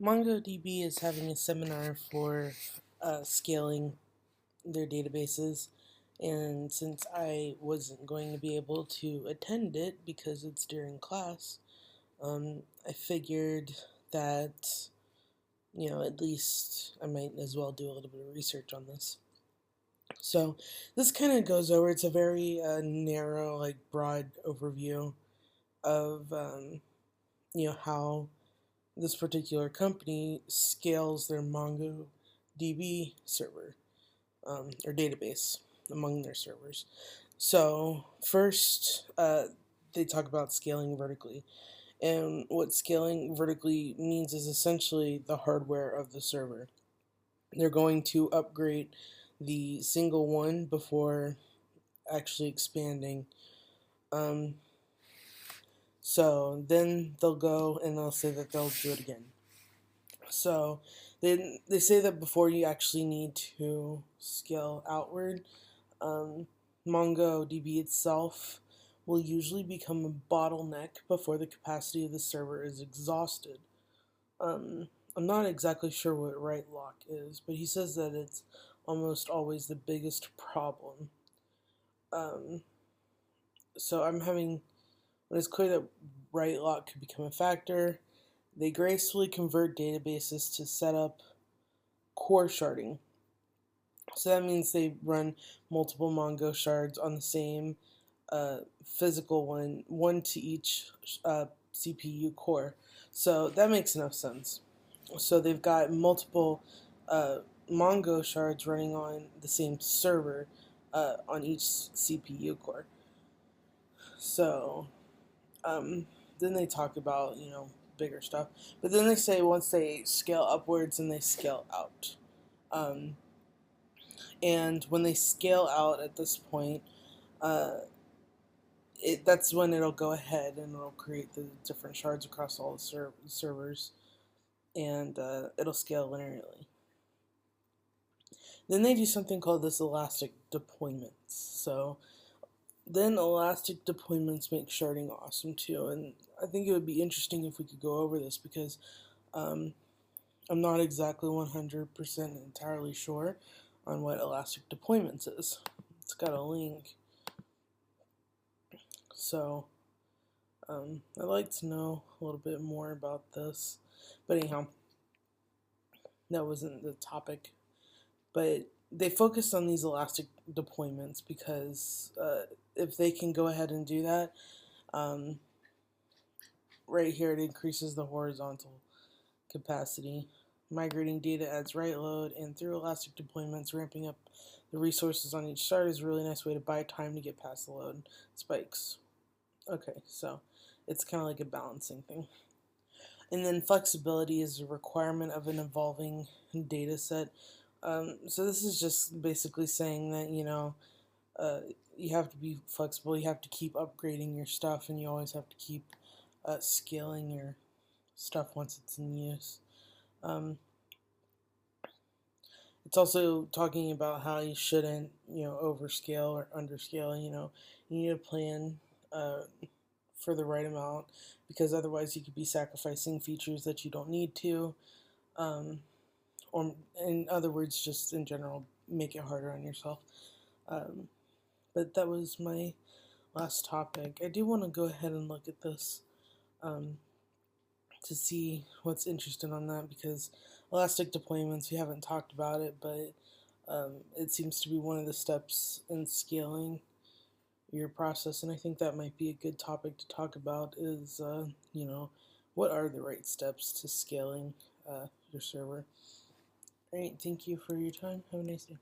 MongoDB is having a seminar for scaling their databases, and since I wasn't going to be able to attend it because it's during class, I figured that, at least I might as well do a little bit of research on this. So this kind of goes over, it's a very narrow, like broad overview of, how this particular company scales their MongoDB server or database among their servers. So first, they talk about scaling vertically. And what scaling vertically means is essentially the hardware of the server. They're going to upgrade the single one before actually expanding. Um, so then they'll go and they'll say that they'll do it again. So they say that before you actually need to scale outward, um, MongoDB itself will usually become a bottleneck before the capacity of the server is exhausted. I'm not exactly sure what write lock is, but he says that it's almost always the biggest problem. Um, so when it's clear that write lock could become a factor, they gracefully convert databases to set up core sharding. So that means they run multiple Mongo shards on the same physical one to each CPU core. So that makes enough sense. So they've got multiple uh, Mongo shards running on the same server on each CPU core. So um, then they talk about, bigger stuff. But then they say once they scale upwards and they scale out. Um, and when they scale out at this point, uh, that's when it'll go ahead and it'll create the different shards across all the servers, and it'll scale linearly. Then they do something called this elastic deployments. So then elastic deployments make sharding awesome too, and I think it would be interesting if we could go over this because um, I'm not exactly 100% entirely sure on what elastic deployments is. It's got a link. So I'd like to know a little bit more about this. But anyhow, that wasn't the topic. But they focused on these elastic deployments because if they can go ahead and do that, um, right here it increases the horizontal capacity. Migrating data adds write load, and through elastic deployments, ramping up the resources on each shard is a really nice way to buy time to get past the load spikes. Okay, so it's kind of like a balancing thing. And then flexibility is a requirement of an evolving data set. So this is just basically saying that, uh, you have to be flexible, you have to keep upgrading your stuff, and you always have to keep scaling your stuff once it's in use. Um, it's also talking about how you shouldn't, overscale or underscale. You need a plan for the right amount because otherwise you could be sacrificing features that you don't need to. Um, or, in other words, just in general, make it harder on yourself. Um, but that was my last topic. I do want to go ahead and look at this um, to see what's interesting on that because elastic deployments, we haven't talked about it, but it seems to be one of the steps in scaling your process, and I think that might be a good topic to talk about is, what are the right steps to scaling your server. All right, thank you for your time. Have a nice day.